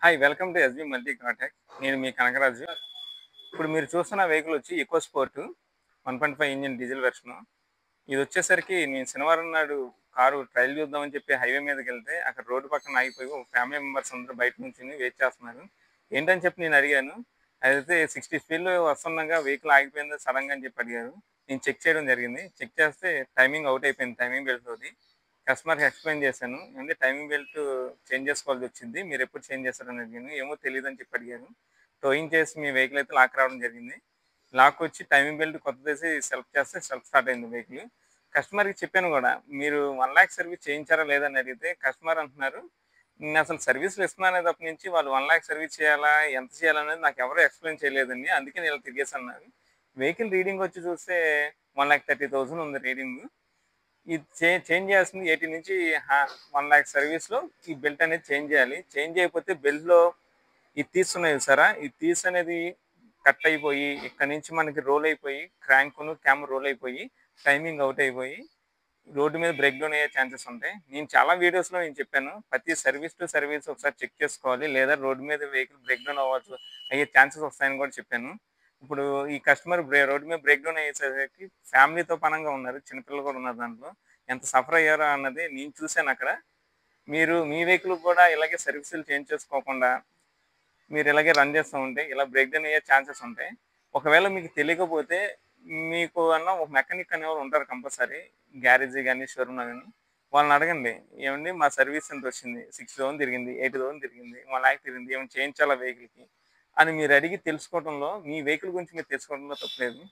Hi welcome to SB multi contact. నేను మీ కనకరాజు. ఇప్పుడు మీరు చూస్తున్న వెహికల్ వచ్చి EcoSport 1.5 engine diesel version. ఇది వచ్చేసరికి నేను శనివారం నాడు కారు ట్రయల్ చూద్దామని చెప్పి హైవే మీదకి వెళ్తే అక్కడ రోడ్డు పక్కన ఆగిపోయి ఒక ఫ్యామిలీ మెంబర్స్ అందరూ బయట నుంచి వెయిట్ చేస్తున్నారు. ఏంటని చెప్పి నేను అడిగాను. అదైతే 60 స్పీడ్లో వస్తుండగా వెహికల్ ఆగిపోయింది సడన్గా అని చెప్పి అడిగారు. నేను చెక్ చేయడం జరిగింది. చెక్ చేస్తే టైమింగ్ అవుట్ అయిపోయింది, టైమింగ్ బెల్ట్ తోటి. కస్టమర్కి ఎక్స్ప్లెయిన్ చేశాను. అంటే టైమింగ్ బెల్ట్ చేంజ్ చేసుకోవాల్సి వచ్చింది, మీరు ఎప్పుడు చేంజ్ చేస్తారని అడిగాను. ఏమో తెలియదు అని చెప్పి అడిగారు. టోయింగ్ చేసి మీ వెహికల్ అయితే లాక్ రావడం జరిగింది. లాక్ వచ్చి టైమింగ్ బెల్ట్ కొత్తదేసి సెల్ఫ్ చేస్తే సెల్ఫ్ స్టార్ట్ అయింది వెహికల్. కస్టమర్కి చెప్పాను కూడా, మీరు 1,00,000 సర్వీస్ చేయించారా లేదని అడిగితే కస్టమర్ అంటున్నారు, నేను అసలు సర్వీసులు ఇస్తున్నాను తప్ప నుంచి వాళ్ళు 1,00,000 సర్వీస్ చేయాలా, ఎంత చేయాలనేది నాకు ఎవరు ఎక్స్ప్లెయిన్ చేయలేదండి, అందుకే నేను ఇలా తిరిగేసి అన్నారు. వెహికల్ రీడింగ్ వచ్చి చూస్తే 1,30,000 ఉంది రీడింగ్. ఇది చేంజ్ చేయాల్సింది 80 నుంచి 1,00,000 సర్వీస్లో ఈ బెల్ట్ అనేది చేంజ్ చేయాలి. చేంజ్ చేయకపోతే బెల్ట్లో ఇది తీస్తున్నాయి సారా, ఈ తీస్ అనేది కట్ అయిపోయి ఇక్కడ నుంచి మనకి రోల్ అయిపోయి క్రాంక్ను క్యామ్ రోల్ అయిపోయి టైమింగ్ అవుట్ అయిపోయి రోడ్డు మీద బ్రేక్ డౌన్ అయ్యే ఛాన్సెస్ ఉంటాయి. నేను చాలా వీడియోస్లో నేను చెప్పాను, ప్రతి సర్వీస్ టు సర్వీస్ ఒకసారి చెక్ చేసుకోవాలి, లేదా రోడ్డు మీద వెహికల్ బ్రేక్ డౌన్ అయ్యే ఛాన్సెస్ వస్తాయని కూడా చెప్పాను. ఇప్పుడు ఈ కస్టమర్ రోడ్డు మీద బ్రేక్ డౌన్ అయ్యేసరికి ఫ్యామిలీతో పనంగా ఉన్నారు, చిన్నపిల్లలు కూడా ఉన్నారు. దాంట్లో ఎంత సఫర్ అయ్యారో అన్నది నేను చూశాను అక్కడ. మీరు మీ వెహికల్ కూడా ఇలాగే సర్వీసులు చేంజ్ చేసుకోకుండా మీరు ఇలాగే రన్ చేస్తూ ఉంటే ఇలా బ్రేక్ డౌన్ అయ్యే ఛాన్సెస్ ఉంటాయి. ఒకవేళ మీకు తెలియకపోతే మీకు అన్న ఒక మెకానిక్ అనేవారు ఉంటారు కంపల్సరీ, గ్యారేజీ కానీ షోరూమ్ కానీ. వాళ్ళని అడగండి, ఏమండి మా సర్వీస్ ఎంత వచ్చింది, 60,000 తిరిగింది, 80,000 తిరిగింది, 1,00,000 తిరిగింది, ఏమైనా చేయించాలా వెహికల్కి అని మీరు అడిగి తెలుసుకోవడంలో, మీ వెహికల్ గురించి మీరు తెలుసుకోవడంలో తప్పలేదు.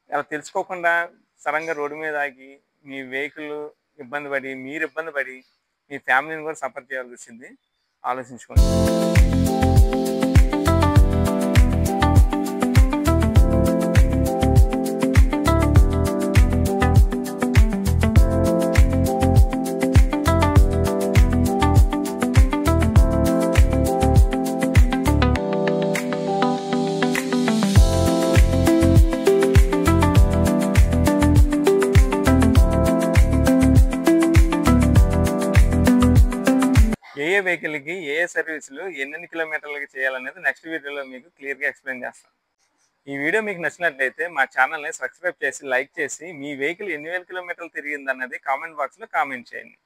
అలా తెలుసుకోకుండా సడన్గా రోడ్డు మీద ఆగి మీ వెహికల్ ఇబ్బంది పడి, మీరు ఇబ్బంది పడి మీ ఫ్యామిలీని కూడా సఫర్ చేయాల్సి వచ్చింది. ఆలోచించుకోండి. ఏ వెహికల్కి ఏ సర్వీసులు ఎన్ని కిలోమీటర్లకి చేయాలనేది నెక్స్ట్ వీడియోలో మీకు క్లియర్గా ఎక్స్ప్లెయిన్ చేస్తాను. ఈ వీడియో మీకు నచ్చినట్లయితే మా ఛానల్ని సబ్స్క్రైబ్ చేసి లైక్ చేసి మీ వెహికల్ ఎన్ని వేల కిలోమీటర్లు తిరిగింది అన్నది కామెంట్ బాక్స్లో కామెంట్ చేయండి.